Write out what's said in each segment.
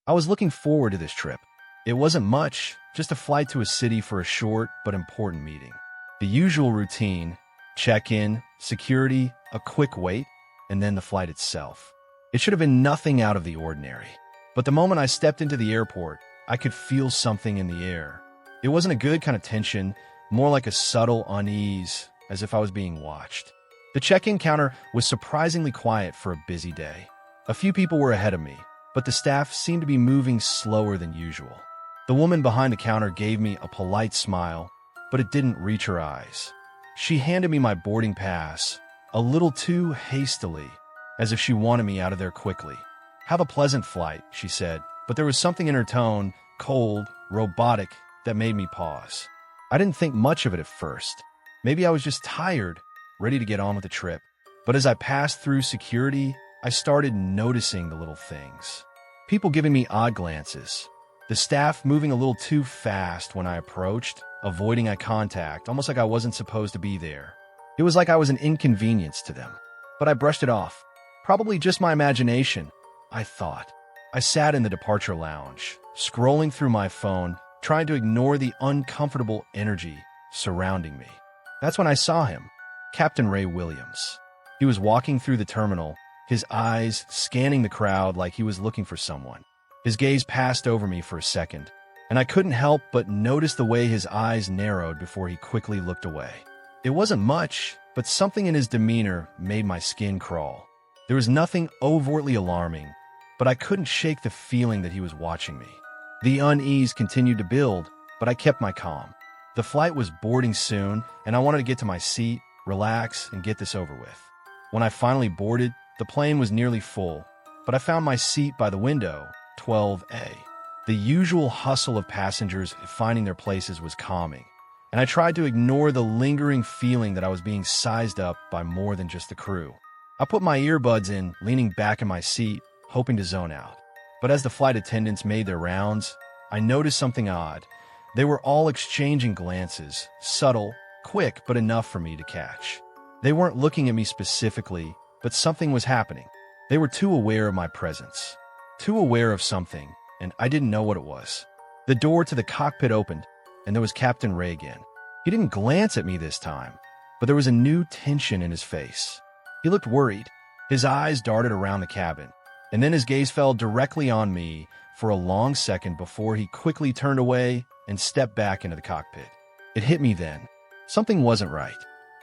I was looking forward to this trip. It wasn't much, just a flight to a city for a short but important meeting. The usual routine: check-in, security, a quick wait, and then the flight itself. It should have been nothing out of the ordinary. But the moment I stepped into the airport, I could feel something in the air. It wasn't a good kind of tension, more like a subtle unease, as if I was being watched. The check-in counter was surprisingly quiet for a busy day. A few people were ahead of me, but the staff seemed to be moving slower than usual. The woman behind the counter gave me a polite smile, but it didn't reach her eyes. She handed me my boarding pass, a little too hastily, as if she wanted me out of there quickly. "Have a pleasant flight," she said, but there was something in her tone, cold, robotic, that made me pause. I didn't think much of it at first. Maybe I was just tired, ready to get on with the trip. But as I passed through security, I started noticing the little things. People giving me odd glances. The staff moving a little too fast when I approached, avoiding eye contact, almost like I wasn't supposed to be there. It was like I was an inconvenience to them. But I brushed it off. Probably just my imagination, I thought. I sat in the departure lounge, scrolling through my phone, trying to ignore the uncomfortable energy surrounding me. That's when I saw him, Captain Ray Williams. He was walking through the terminal, his eyes scanning the crowd like he was looking for someone. His gaze passed over me for a second, and I couldn't help but notice the way his eyes narrowed before he quickly looked away. It wasn't much, but something in his demeanor made my skin crawl. There was nothing overtly alarming, but I couldn't shake the feeling that he was watching me. The unease continued to build, but I kept my calm. The flight was boarding soon, and I wanted to get to my seat, relax, and get this over with. When I finally boarded, the plane was nearly full, but I found my seat by the window, 12A. The usual hustle of passengers finding their places was calming, and I tried to ignore the lingering feeling that I was being sized up by more than just the crew. I put my earbuds in, leaning back in my seat, hoping to zone out. But as the flight attendants made their rounds, I noticed something odd. They were all exchanging glances, subtle, quick, but enough for me to catch. They weren't looking at me specifically, but something was happening. They were too aware of my presence, too aware of something, and I didn't know what it was. The door to the cockpit opened, and there was Captain Ray again. He didn't glance at me this time, but there was a new tension in his face. He looked worried. His eyes darted around the cabin, and then his gaze fell directly on me for a long second before he quickly turned away and stepped back into the cockpit. It hit me then. Something wasn't right.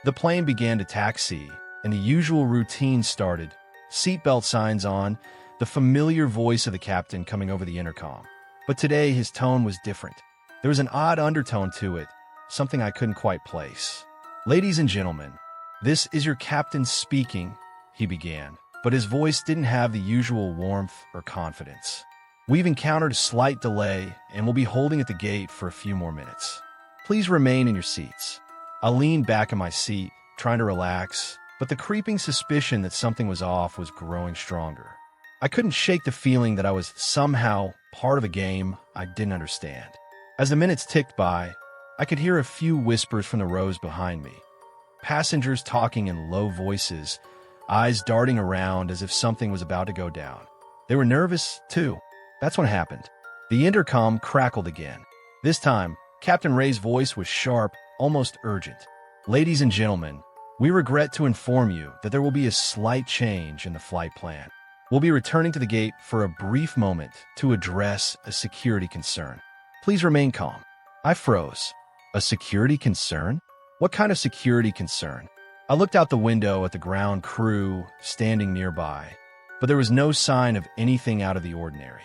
The plane began to taxi, and the usual routine started. Seatbelt signs on, the familiar voice of the captain coming over the intercom. But today his tone was different. There was an odd undertone to it, something I couldn't quite place. "Ladies and gentlemen, this is your captain speaking," he began, but his voice didn't have the usual warmth or confidence. "We've encountered a slight delay and will be holding at the gate for a few more minutes. Please remain in your seats." I leaned back in my seat, trying to relax, but the creeping suspicion that something was off was growing stronger. I couldn't shake the feeling that I was somehow part of a game I didn't understand. As the minutes ticked by, I could hear a few whispers from the rows behind me. Passengers talking in low voices, eyes darting around as if something was about to go down. They were nervous, too. That's what happened. The intercom crackled again. This time, Captain Ray's voice was sharp, almost urgent. "Ladies and gentlemen, we regret to inform you that there will be a slight change in the flight plan. We'll be returning to the gate for a brief moment to address a security concern. Please remain calm." I froze. A security concern? What kind of security concern? I looked out the window at the ground crew standing nearby, but there was no sign of anything out of the ordinary.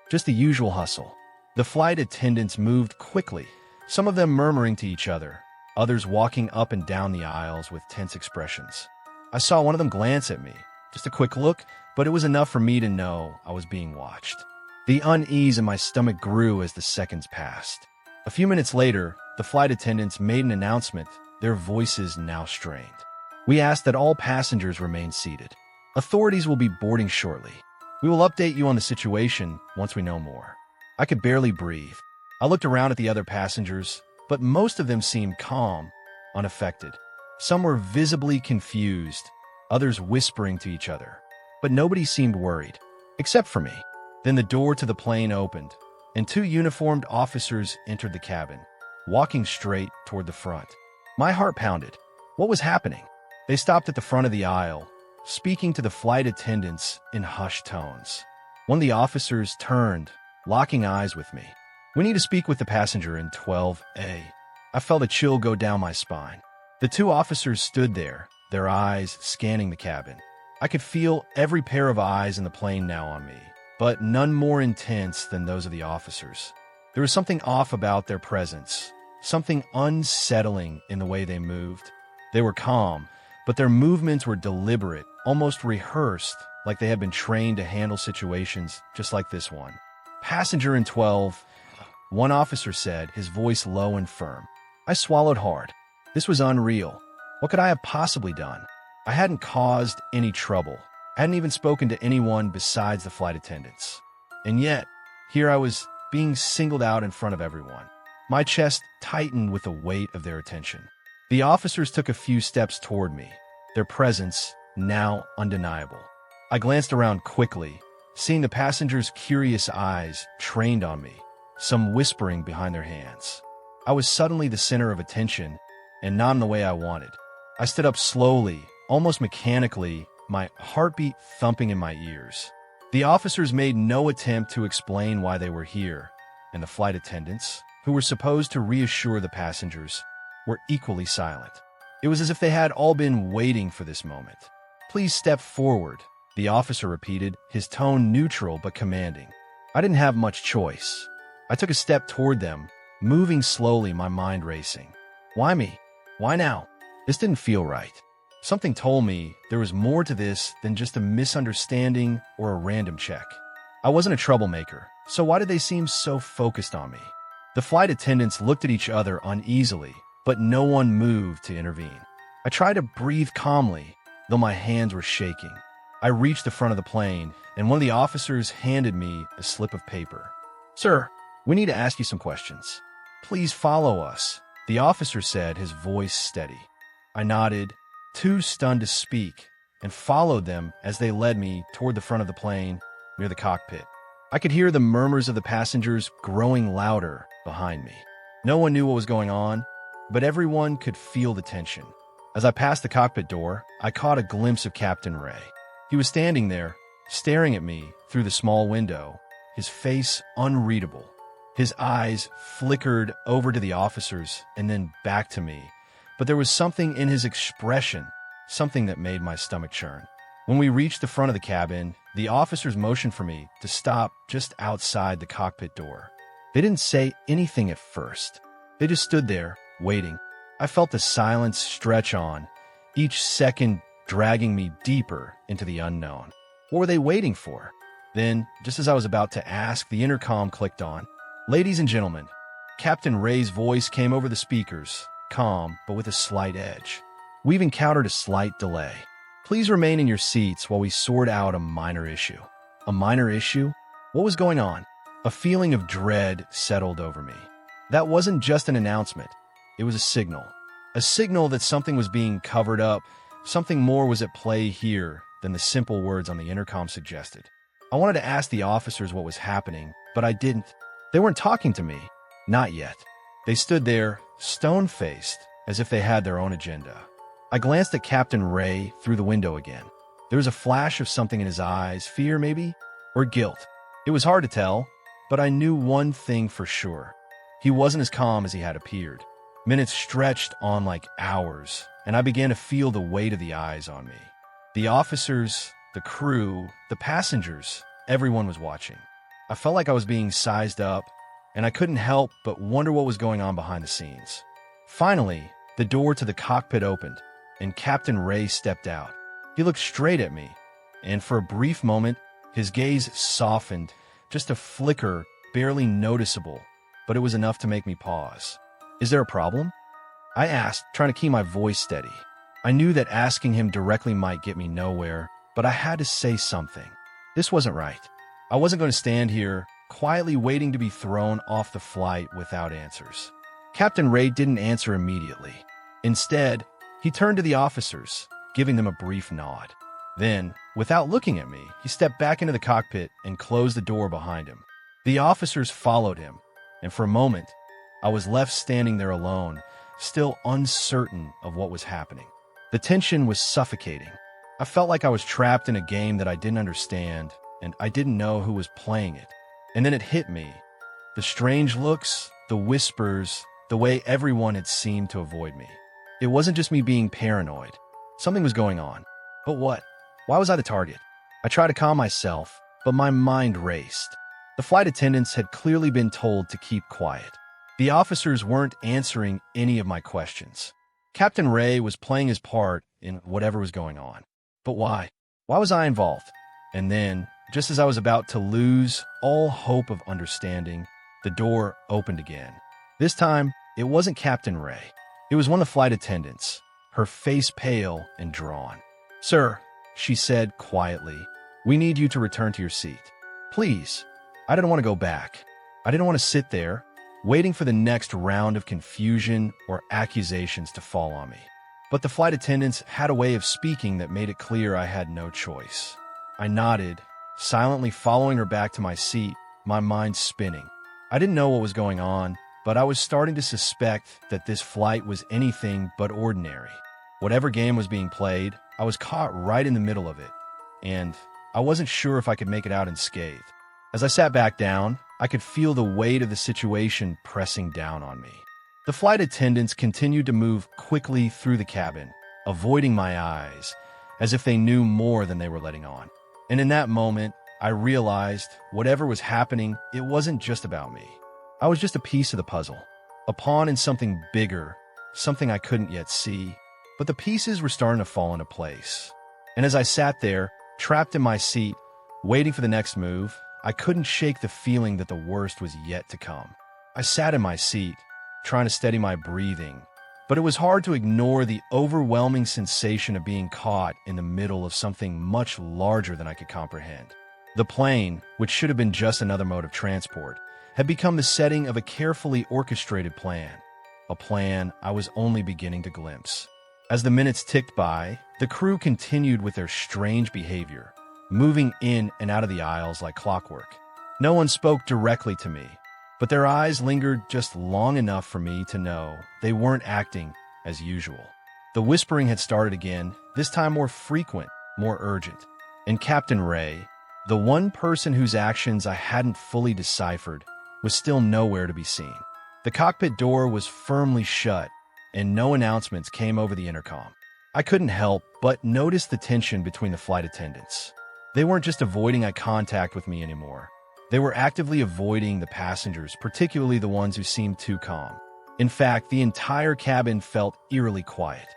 Just the usual hustle. The flight attendants moved quickly, some of them murmuring to each other, others walking up and down the aisles with tense expressions. I saw one of them glance at me, just a quick look, but it was enough for me to know I was being watched. The unease in my stomach grew as the seconds passed. A few minutes later, the flight attendants made an announcement, their voices now strained. "We ask that all passengers remain seated. Authorities will be boarding shortly. We will update you on the situation once we know more." I could barely breathe. I looked around at the other passengers, but most of them seemed calm, unaffected. Some were visibly confused, others whispering to each other. But nobody seemed worried, except for me. Then the door to the plane opened, and two uniformed officers entered the cabin, walking straight toward the front. My heart pounded. What was happening? They stopped at the front of the aisle, speaking to the flight attendants in hushed tones. One of the officers turned, locking eyes with me. "We need to speak with the passenger in 12A. I felt a chill go down my spine. The two officers stood there, their eyes scanning the cabin. I could feel every pair of eyes in the plane now on me, but none more intense than those of the officers. There was something off about their presence, something unsettling in the way they moved. They were calm, but their movements were deliberate, almost rehearsed, like they had been trained to handle situations just like this one. "Passenger in 12, one officer said, his voice low and firm. I swallowed hard. This was unreal. What could I have possibly done? I hadn't caused any trouble. I hadn't even spoken to anyone besides the flight attendants. And yet, here I was being singled out in front of everyone. My chest tightened with the weight of their attention. The officers took a few steps toward me, their presence now undeniable. I glanced around quickly, seeing the passengers' curious eyes trained on me, some whispering behind their hands. I was suddenly the center of attention, and not in the way I wanted. I stood up slowly, almost mechanically, my heartbeat thumping in my ears. The officers made no attempt to explain why they were here, and the flight attendants, who were supposed to reassure the passengers, were equally silent. It was as if they had all been waiting for this moment. "Please step forward," the officer repeated, his tone neutral but commanding. I didn't have much choice. I took a step toward them, moving slowly, my mind racing. Why me? Why now? This didn't feel right. Something told me there was more to this than just a misunderstanding or a random check. I wasn't a troublemaker, so why did they seem so focused on me? The flight attendants looked at each other uneasily, but no one moved to intervene. I tried to breathe calmly, though my hands were shaking. I reached the front of the plane, and one of the officers handed me a slip of paper. "Sir, we need to ask you some questions. Please follow us," the officer said, his voice steady. I nodded, too stunned to speak, and followed them as they led me toward the front of the plane, near the cockpit. I could hear the murmurs of the passengers growing louder behind me. No one knew what was going on, but everyone could feel the tension. As I passed the cockpit door, I caught a glimpse of Captain Ray. He was standing there, staring at me through the small window, his face unreadable. His eyes flickered over to the officers and then back to me, but there was something in his expression, something that made my stomach churn. When we reached the front of the cabin, the officers motioned for me to stop just outside the cockpit door. They didn't say anything at first. They just stood there, waiting. I felt the silence stretch on, each second dragging me deeper into the unknown. What were they waiting for? Then, just as I was about to ask, the intercom clicked on. "Ladies and gentlemen," Captain Ray's voice came over the speakers, calm but with a slight edge. "We've encountered a slight delay. Please remain in your seats while we sort out a minor issue." A minor issue? What was going on? A feeling of dread settled over me. That wasn't just an announcement. It was a signal. A signal that something was being covered up, something more was at play here than the simple words on the intercom suggested. I wanted to ask the officers what was happening, but I didn't. They weren't talking to me. Not yet. They stood there, stone-faced, as if they had their own agenda. I glanced at Captain Ray through the window again. There was a flash of something in his eyes, fear maybe, or guilt. It was hard to tell, but I knew one thing for sure. He wasn't as calm as he had appeared. Minutes stretched on like hours, and I began to feel the weight of the eyes on me. The officers, the crew, the passengers, everyone was watching. I felt like I was being sized up, and I couldn't help but wonder what was going on behind the scenes. Finally, the door to the cockpit opened, and Captain Ray stepped out. He looked straight at me, and for a brief moment, his gaze softened, just a flicker, barely noticeable, but it was enough to make me pause. "Is there a problem?" I asked, trying to keep my voice steady. I knew that asking him directly might get me nowhere, but I had to say something. This wasn't right. I wasn't going to stand here, quietly waiting to be thrown off the flight without answers. Captain Ray didn't answer immediately. Instead, he turned to the officers, giving them a brief nod. Then, without looking at me, he stepped back into the cockpit and closed the door behind him. The officers followed him, and for a moment, I was left standing there alone, still uncertain of what was happening. The tension was suffocating. I felt like I was trapped in a game that I didn't understand, and I didn't know who was playing it. And then it hit me. The strange looks, the whispers, the way everyone had seemed to avoid me. It wasn't just me being paranoid. Something was going on. But what? Why was I the target? I tried to calm myself, but my mind raced. The flight attendants had clearly been told to keep quiet. The officers weren't answering any of my questions. Captain Ray was playing his part in whatever was going on. But why? Why was I involved? And then, just as I was about to lose all hope of understanding, the door opened again. This time, it wasn't Captain Ray. It was one of the flight attendants, her face pale and drawn. "Sir," she said quietly, "we need you to return to your seat. Please." I didn't want to go back. I didn't want to sit there, waiting for the next round of confusion or accusations to fall on me. But the flight attendants had a way of speaking that made it clear I had no choice. I nodded, silently following her back to my seat, my mind spinning. I didn't know what was going on, but I was starting to suspect that this flight was anything but ordinary. Whatever game was being played, I was caught right in the middle of it, and I wasn't sure if I could make it out unscathed. As I sat back down, I could feel the weight of the situation pressing down on me. The flight attendants continued to move quickly through the cabin, avoiding my eyes, as if they knew more than they were letting on. And in that moment, I realized whatever was happening, it wasn't just about me. I was just a piece of the puzzle, a pawn in something bigger, something I couldn't yet see, but the pieces were starting to fall into place. And as I sat there, trapped in my seat, waiting for the next move, I couldn't shake the feeling that the worst was yet to come. I sat in my seat, trying to steady my breathing, but it was hard to ignore the overwhelming sensation of being caught in the middle of something much larger than I could comprehend. The plane, which should have been just another mode of transport, had become the setting of a carefully orchestrated plan, a plan I was only beginning to glimpse. As the minutes ticked by, the crew continued with their strange behavior, moving in and out of the aisles like clockwork. No one spoke directly to me, but their eyes lingered just long enough for me to know they weren't acting as usual. The whispering had started again, this time more frequent, more urgent. And Captain Ray, the one person whose actions I hadn't fully deciphered, was still nowhere to be seen. The cockpit door was firmly shut, and no announcements came over the intercom. I couldn't help but notice the tension between the flight attendants. They weren't just avoiding eye contact with me anymore. They were actively avoiding the passengers, particularly the ones who seemed too calm. In fact, the entire cabin felt eerily quiet.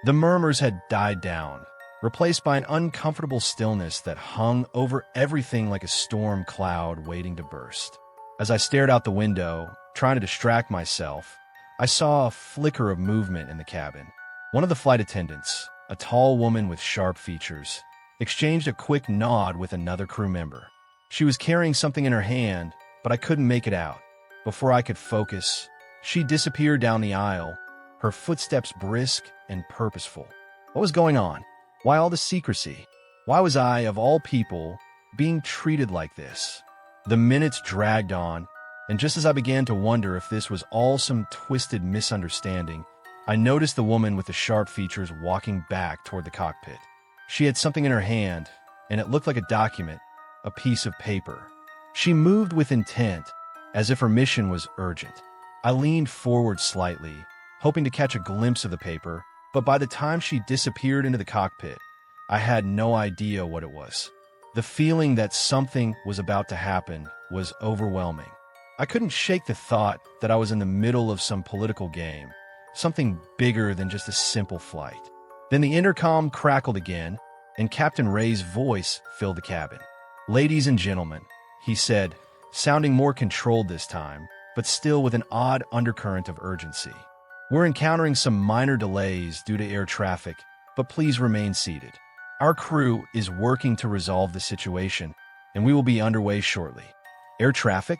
The murmurs had died down, replaced by an uncomfortable stillness that hung over everything like a storm cloud waiting to burst. As I stared out the window, trying to distract myself, I saw a flicker of movement in the cabin. One of the flight attendants, a tall woman with sharp features, exchanged a quick nod with another crew member. She was carrying something in her hand, but I couldn't make it out. Before I could focus, she disappeared down the aisle, her footsteps brisk and purposeful. What was going on? Why all the secrecy? Why was I, of all people, being treated like this? The minutes dragged on, and just as I began to wonder if this was all some twisted misunderstanding, I noticed the woman with the sharp features walking back toward the cockpit. She had something in her hand, and it looked like a document, a piece of paper. She moved with intent, as if her mission was urgent. I leaned forward slightly, hoping to catch a glimpse of the paper, but by the time she disappeared into the cockpit, I had no idea what it was. The feeling that something was about to happen was overwhelming. I couldn't shake the thought that I was in the middle of some political game, something bigger than just a simple flight. Then the intercom crackled again, and Captain Ray's voice filled the cabin. "Ladies and gentlemen," he said, sounding more controlled this time, but still with an odd undercurrent of urgency. "We're encountering some minor delays due to air traffic, but please remain seated. Our crew is working to resolve the situation, and we will be underway shortly." Air traffic?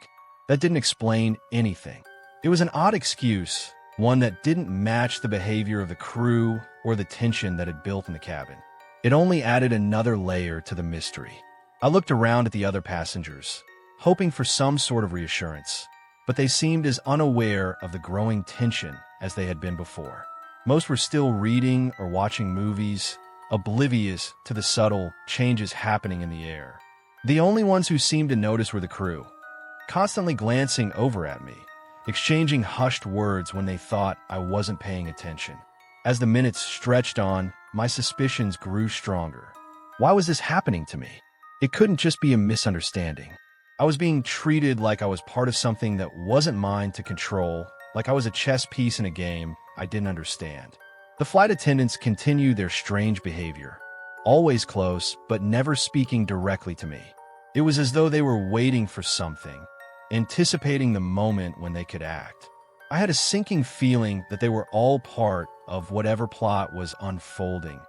That didn't explain anything. It was an odd excuse, one that didn't match the behavior of the crew or the tension that had built in the cabin. It only added another layer to the mystery. I looked around at the other passengers, hoping for some sort of reassurance, but they seemed as unaware of the growing tension as they had been before. Most were still reading or watching movies, oblivious to the subtle changes happening in the air. The only ones who seemed to notice were the crew, constantly glancing over at me, exchanging hushed words when they thought I wasn't paying attention. As the minutes stretched on, my suspicions grew stronger. Why was this happening to me? It couldn't just be a misunderstanding. I was being treated like I was part of something that wasn't mine to control, like I was a chess piece in a game I didn't understand. The flight attendants continued their strange behavior, always close, but never speaking directly to me. It was as though they were waiting for something, anticipating the moment when they could act. I had a sinking feeling that they were all part of whatever plot was unfolding,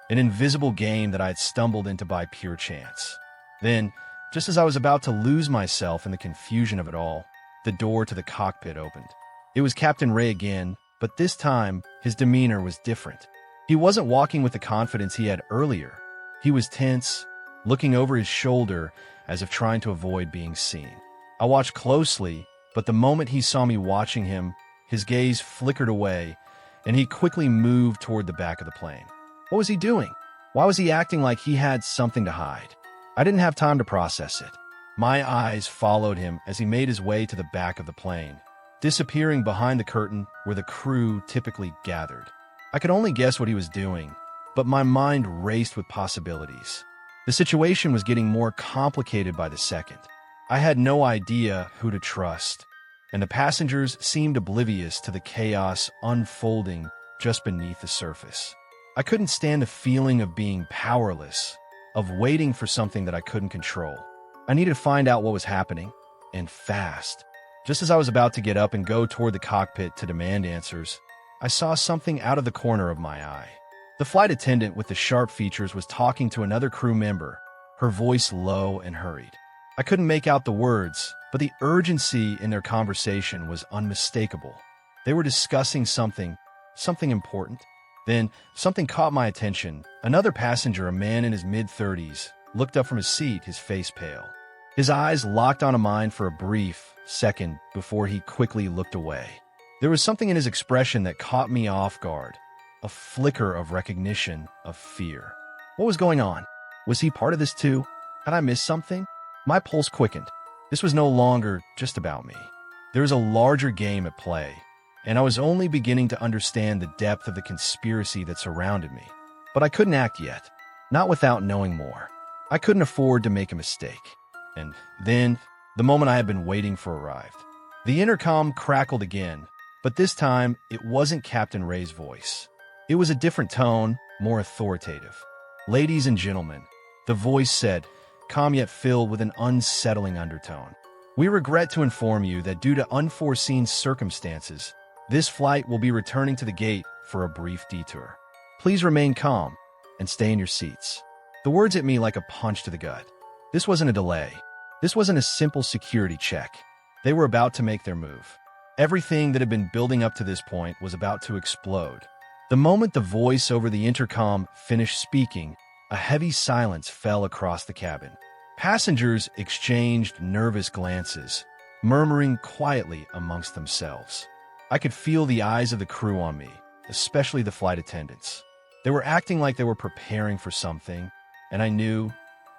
an invisible game that I had stumbled into by pure chance. Then, just as I was about to lose myself in the confusion of it all, the door to the cockpit opened. It was Captain Ray again, but this time, his demeanor was different. He wasn't walking with the confidence he had earlier. He was tense, looking over his shoulder as if trying to avoid being seen. I watched closely, but the moment he saw me watching him, his gaze flickered away, and he quickly moved toward the back of the plane. What was he doing? Why was he acting like he had something to hide? I didn't have time to process it. My eyes followed him as he made his way to the back of the plane, disappearing behind the curtain where the crew typically gathered. I could only guess what he was doing, but my mind raced with possibilities. The situation was getting more complicated by the second. I had no idea who to trust, and the passengers seemed oblivious to the chaos unfolding just beneath the surface. I couldn't stand the feeling of being powerless, of waiting for something that I couldn't control. I needed to find out what was happening, and fast. Just as I was about to get up and go toward the cockpit to demand answers, I saw something out of the corner of my eye. The flight attendant with the sharp features was talking to another crew member, her voice low and hurried. I couldn't make out the words, but the urgency in their conversation was unmistakable. They were discussing something important. Then, something caught my attention. Another passenger, a man in his mid-30s, looked up from his seat, his face pale. His eyes locked onto mine for a brief second before he quickly looked away. There was something in his expression that caught me off guard, a flicker of recognition, of fear. What was going on? Was he part of this too? Had I missed something? My pulse quickened. This was no longer just about me. There was a larger game at play, and I was only beginning to understand the depth of the conspiracy that surrounded me. But I couldn't act yet, not without knowing more. I couldn't afford to make a mistake. And then, the moment I had been waiting for arrived. The intercom crackled again, but this time it wasn't Captain Ray's voice. It was a different tone, more authoritative. "Ladies and gentlemen," the voice said, calm yet filled with an unsettling undertone. "We regret to inform you that due to unforeseen circumstances, this flight will be returning to the gate for a brief detour. Please remain calm and stay in your seats." The words hit me like a punch to the gut. This wasn't a delay. This wasn't a simple security check. They were about to make their move. Everything that had been building up to this point was about to explode. The moment the voice over the intercom finished speaking, a heavy silence fell across the cabin. Passengers exchanged nervous glances, murmuring quietly amongst themselves. I could feel the eyes of the crew on me, especially the flight attendants. They were acting like they were preparing for something, and I knew,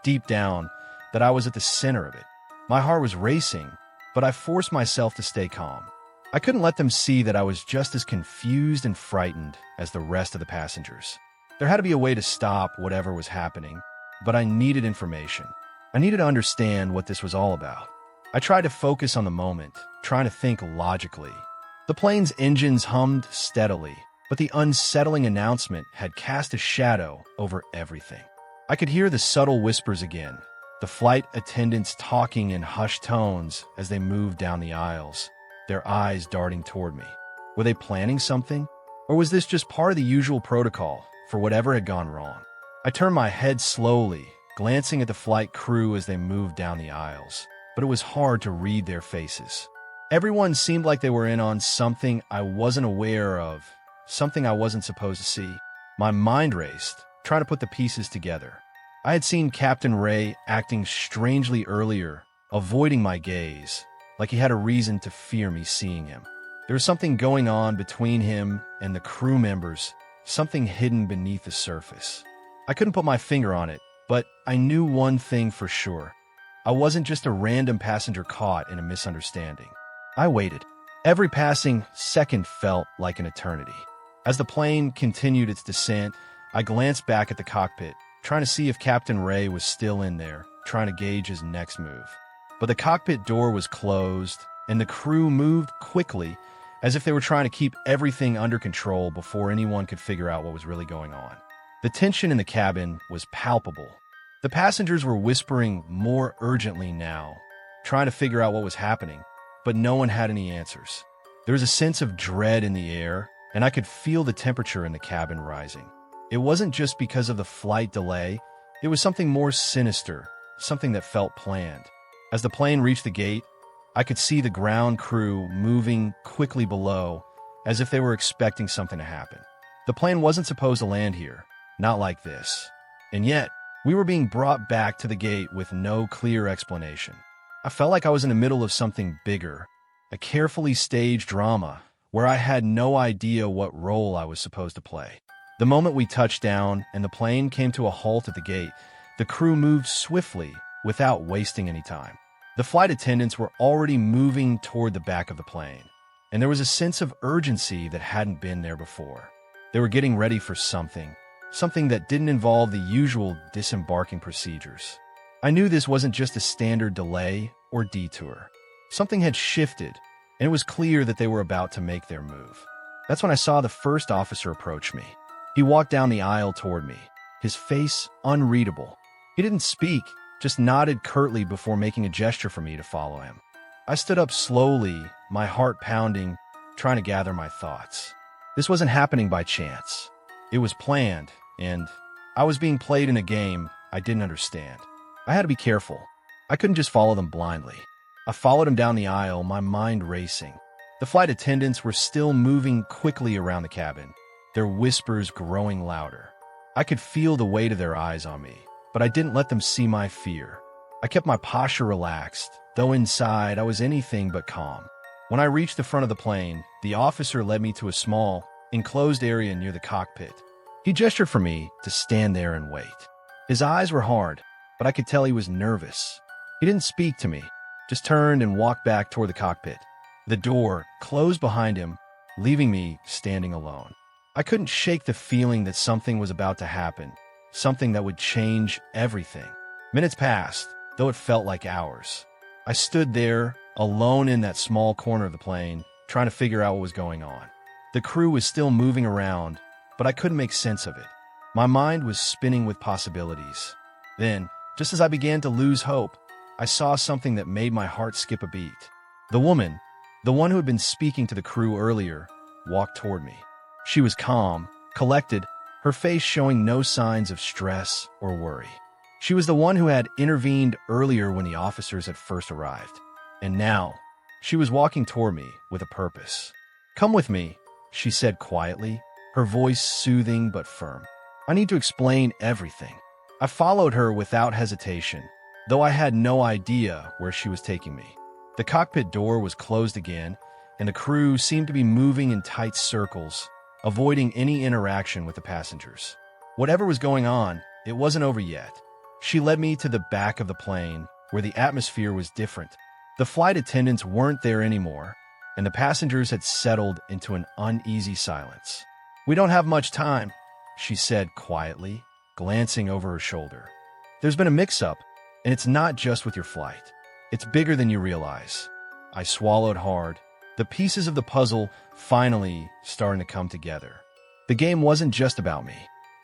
deep down, that I was at the center of it. My heart was racing, but I forced myself to stay calm. I couldn't let them see that I was just as confused and frightened as the rest of the passengers. There had to be a way to stop whatever was happening, but I needed information. I needed to understand what this was all about. I tried to focus on the moment, trying to think logically. The plane's engines hummed steadily, but the unsettling announcement had cast a shadow over everything. I could hear the subtle whispers again, the flight attendants talking in hushed tones as they moved down the aisles, their eyes darting toward me. Were they planning something? Or was this just part of the usual protocol for whatever had gone wrong? I turned my head slowly, glancing at the flight crew as they moved down the aisles, but it was hard to read their faces. Everyone seemed like they were in on something I wasn't aware of, something I wasn't supposed to see. My mind raced, trying to put the pieces together. I had seen Captain Ray acting strangely earlier, avoiding my gaze, like he had a reason to fear me seeing him. There was something going on between him and the crew members, something hidden beneath the surface. I couldn't put my finger on it, but I knew one thing for sure. I wasn't just a random passenger caught in a misunderstanding. I waited. Every passing second felt like an eternity. As the plane continued its descent, I glanced back at the cockpit, trying to see if Captain Ray was still in there, trying to gauge his next move. But the cockpit door was closed, and the crew moved quickly, as if they were trying to keep everything under control before anyone could figure out what was really going on. The tension in the cabin was palpable. The passengers were whispering more urgently now, trying to figure out what was happening, but no one had any answers. There was a sense of dread in the air, and I could feel the temperature in the cabin rising. It wasn't just because of the flight delay, it was something more sinister, something that felt planned. As the plane reached the gate, I could see the ground crew moving quickly below, as if they were expecting something to happen. The plane wasn't supposed to land here, not like this. And yet, we were being brought back to the gate with no clear explanation. I felt like I was in the middle of something bigger, a carefully staged drama, where I had no idea what role I was supposed to play. The moment we touched down and the plane came to a halt at the gate, the crew moved swiftly without wasting any time. The flight attendants were already moving toward the back of the plane, and there was a sense of urgency that hadn't been there before. They were getting ready for something that didn't involve the usual disembarking procedures. I knew this wasn't just a standard delay or detour. Something had shifted, and it was clear that they were about to make their move. That's when I saw the first officer approach me. He walked down the aisle toward me, his face unreadable. He didn't speak, just nodded curtly before making a gesture for me to follow him. I stood up slowly, my heart pounding, trying to gather my thoughts. This wasn't happening by chance. It was planned, and I was being played in a game I didn't understand. I had to be careful. I couldn't just follow them blindly. I followed him down the aisle, my mind racing. The flight attendants were still moving quickly around the cabin, their whispers growing louder. I could feel the weight of their eyes on me, but I didn't let them see my fear. I kept my posture relaxed, though inside I was anything but calm. When I reached the front of the plane, the officer led me to a small, enclosed area near the cockpit. He gestured for me to stand there and wait. His eyes were hard, but I could tell he was nervous. He didn't speak to me, just turned and walked back toward the cockpit. The door closed behind him, leaving me standing alone. I couldn't shake the feeling that something was about to happen, something that would change everything. Minutes passed, though it felt like hours. I stood there, alone in that small corner of the plane, trying to figure out what was going on. The crew was still moving around, but I couldn't make sense of it. My mind was spinning with possibilities. Then, just as I began to lose hope, I saw something that made my heart skip a beat. The woman, the one who had been speaking to the crew earlier, walked toward me. She was calm, collected, her face showing no signs of stress or worry. She was the one who had intervened earlier when the officers had first arrived. And now, she was walking toward me with a purpose. "Come with me," she said quietly, her voice soothing but firm. "I need to explain everything." I followed her without hesitation, though I had no idea where she was taking me. The cockpit door was closed again, and the crew seemed to be moving in tight circles, avoiding any interaction with the passengers. Whatever was going on, it wasn't over yet. She led me to the back of the plane, where the atmosphere was different. The flight attendants weren't there anymore, and the passengers had settled into an uneasy silence. "We don't have much time," she said quietly, glancing over her shoulder. "There's been a mix-up, and it's not just with your flight. It's bigger than you realize." I swallowed hard, the pieces of the puzzle finally starting to come together. The game wasn't just about me.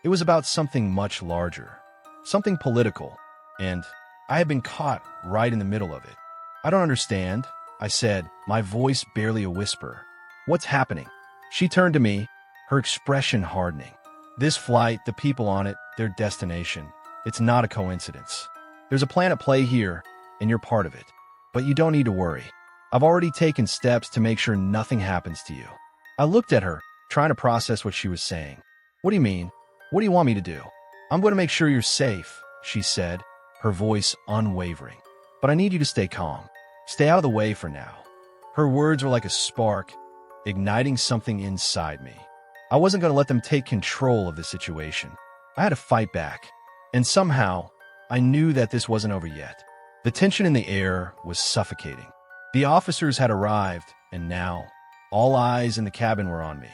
It was about something much larger, something political, and I had been caught right in the middle of it. "I don't understand," I said, my voice barely a whisper. "What's happening?" She turned to me, her expression hardening. "This flight, the people on it, their destination, it's not a coincidence. There's a plan at play here, and you're part of it. But you don't need to worry. I've already taken steps to make sure nothing happens to you." I looked at her, trying to process what she was saying. "What do you mean? What do you want me to do?" I'm going to make sure you're safe, she said, her voice unwavering. But I need you to stay calm. Stay out of the way for now. Her words were like a spark, igniting something inside me. I wasn't going to let them take control of the situation. I had to fight back. And somehow, I knew that this wasn't over yet. The tension in the air was suffocating. The officers had arrived, and now, all eyes in the cabin were on me.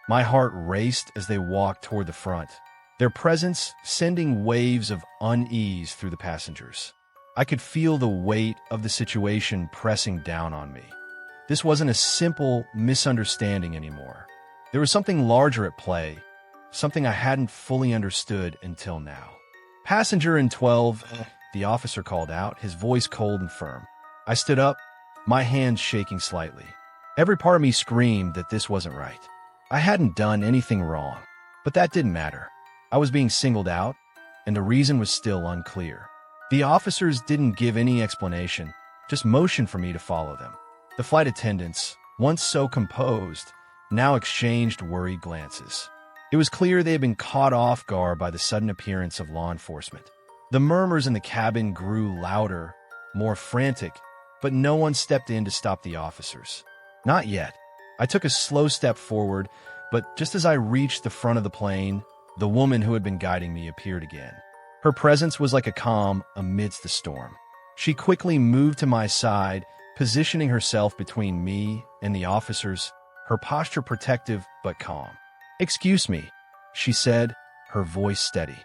My heart raced as they walked toward the front, their presence sending waves of unease through the passengers. I could feel the weight of the situation pressing down on me. This wasn't a simple misunderstanding anymore. There was something larger at play, something I hadn't fully understood until now. Passenger in 12, the officer called out, his voice cold and firm. I stood up, my hands shaking slightly. Every part of me screamed that this wasn't right. I hadn't done anything wrong, but that didn't matter. I was being singled out, and the reason was still unclear. The officers didn't give any explanation, just motioned for me to follow them. The flight attendants, once so composed, now exchanged worried glances. It was clear they had been caught off guard by the sudden appearance of law enforcement. The murmurs in the cabin grew louder, more frantic, but no one stepped in to stop the officers. Not yet. I took a slow step forward, but just as I reached the front of the plane, the woman who had been guiding me appeared again. Her presence was like a calm amidst the storm. She quickly moved to my side, positioning herself between me and the officers, her posture protective but calm. "Excuse me," she said, her voice steady.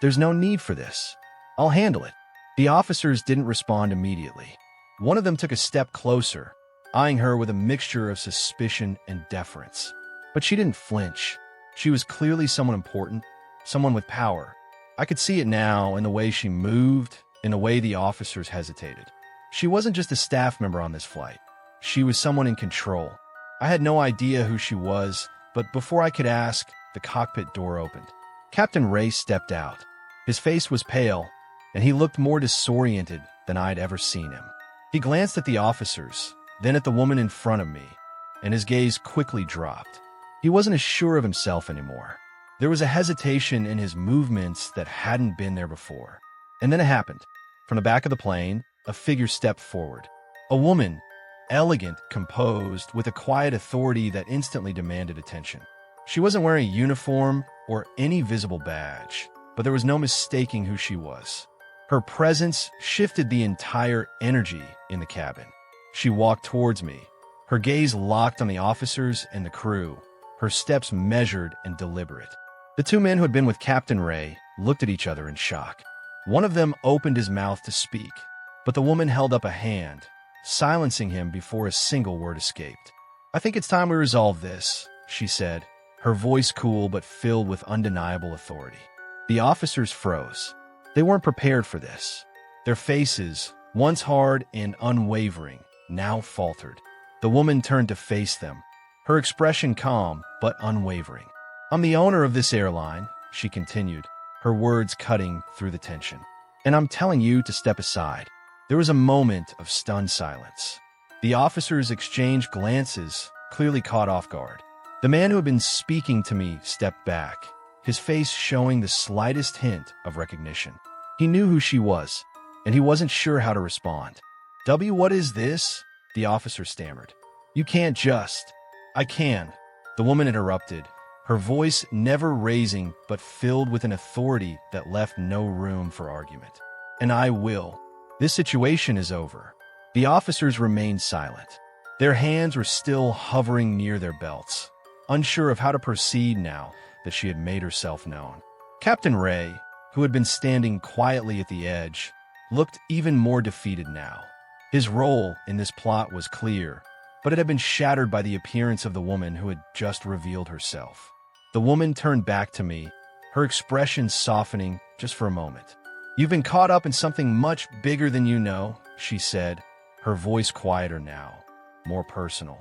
"There's no need for this. I'll handle it." The officers didn't respond immediately. One of them took a step closer, eyeing her with a mixture of suspicion and deference. But she didn't flinch. She was clearly someone important, someone with power. I could see it now in the way she moved, in the way the officers hesitated. She wasn't just a staff member on this flight. She was someone in control. I had no idea who she was, but before I could ask, the cockpit door opened. Captain Ray stepped out. His face was pale, and he looked more disoriented than I'd ever seen him. He glanced at the officers, then at the woman in front of me, and his gaze quickly dropped. He wasn't as sure of himself anymore. There was a hesitation in his movements that hadn't been there before. And then it happened. From the back of the plane, a figure stepped forward. A woman, elegant, composed, with a quiet authority that instantly demanded attention. She wasn't wearing a uniform or any visible badge, but there was no mistaking who she was. Her presence shifted the entire energy in the cabin. She walked towards me, her gaze locked on the officers and the crew, her steps measured and deliberate. The two men who had been with Captain Ray looked at each other in shock. One of them opened his mouth to speak, but the woman held up a hand, silencing him before a single word escaped. "I think it's time we resolve this," she said, her voice cool but filled with undeniable authority. The officers froze. They weren't prepared for this. Their faces, once hard and unwavering, now faltered. The woman turned to face them, her expression calm but unwavering. "I'm the owner of this airline," she continued, her words cutting through the tension. "And I'm telling you to step aside." There was a moment of stunned silence. The officers exchanged glances, clearly caught off guard. The man who had been speaking to me stepped back, his face showing the slightest hint of recognition. He knew who she was, and he wasn't sure how to respond. What is this?" the officer stammered. "You can't just—" "I can," the woman interrupted, her voice never raising but filled with an authority that left no room for argument. "And I will. This situation is over." The officers remained silent. Their hands were still hovering near their belts, unsure of how to proceed now that she had made herself known. Captain Ray, who had been standing quietly at the edge, looked even more defeated now. His role in this plot was clear, but it had been shattered by the appearance of the woman who had just revealed herself. The woman turned back to me, her expression softening just for a moment. "You've been caught up in something much bigger than you know," she said, her voice quieter now, more personal.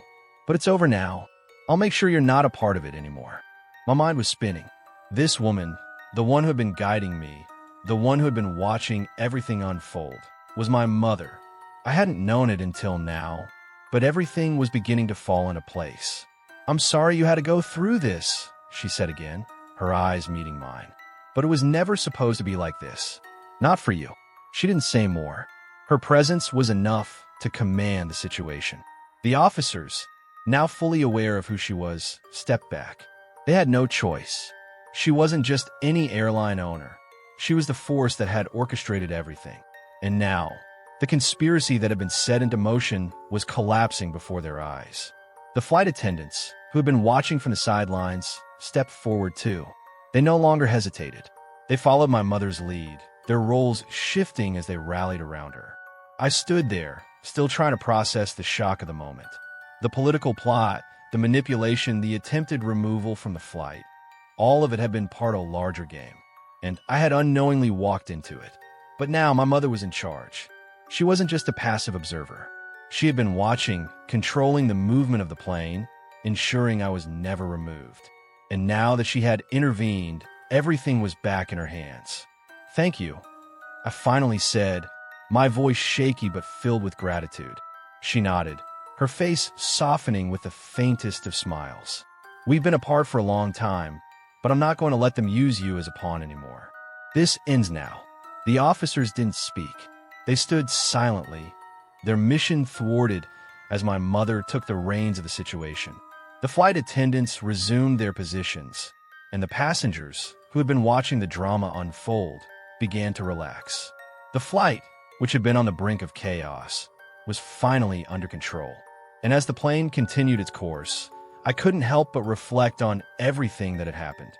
"But it's over now. I'll make sure you're not a part of it anymore." My mind was spinning. This woman, the one who had been guiding me, the one who had been watching everything unfold, was my mother. I hadn't known it until now, but everything was beginning to fall into place. "I'm sorry you had to go through this," she said again, her eyes meeting mine. But it was never supposed to be like this. Not for you. She didn't say more. Her presence was enough to command the situation. The officers, now fully aware of who she was, stepped back. They had no choice. She wasn't just any airline owner. She was the force that had orchestrated everything. And now, the conspiracy that had been set into motion was collapsing before their eyes. The flight attendants, who had been watching from the sidelines, stepped forward too. They no longer hesitated. They followed my mother's lead, their roles shifting as they rallied around her. I stood there, still trying to process the shock of the moment. The political plot, the manipulation, the attempted removal from the flight, all of it had been part of a larger game, and I had unknowingly walked into it. But now my mother was in charge. She wasn't just a passive observer. She had been watching, controlling the movement of the plane, ensuring I was never removed. And now that she had intervened, everything was back in her hands. "Thank you," I finally said, my voice shaky but filled with gratitude. She nodded, her face softening with the faintest of smiles. "We've been apart for a long time, but I'm not going to let them use you as a pawn anymore. This ends now." The officers didn't speak. They stood silently, their mission thwarted as my mother took the reins of the situation. The flight attendants resumed their positions, and the passengers, who had been watching the drama unfold, began to relax. The flight, which had been on the brink of chaos, was finally under control. And as the plane continued its course, I couldn't help but reflect on everything that had happened.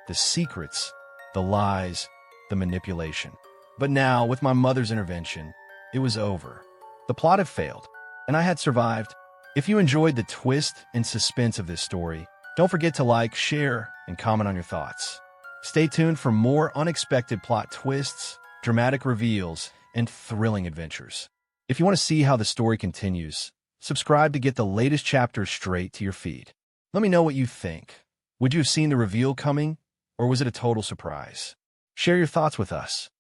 The secrets, the lies, the manipulation. But now, with my mother's intervention, it was over. The plot had failed, and I had survived. If you enjoyed the twist and suspense of this story, don't forget to like, share, and comment on your thoughts. Stay tuned for more unexpected plot twists, dramatic reveals, and thrilling adventures. If you want to see how the story continues, subscribe to get the latest chapters straight to your feed. Let me know what you think. Would you have seen the reveal coming, or was it a total surprise? Share your thoughts with us.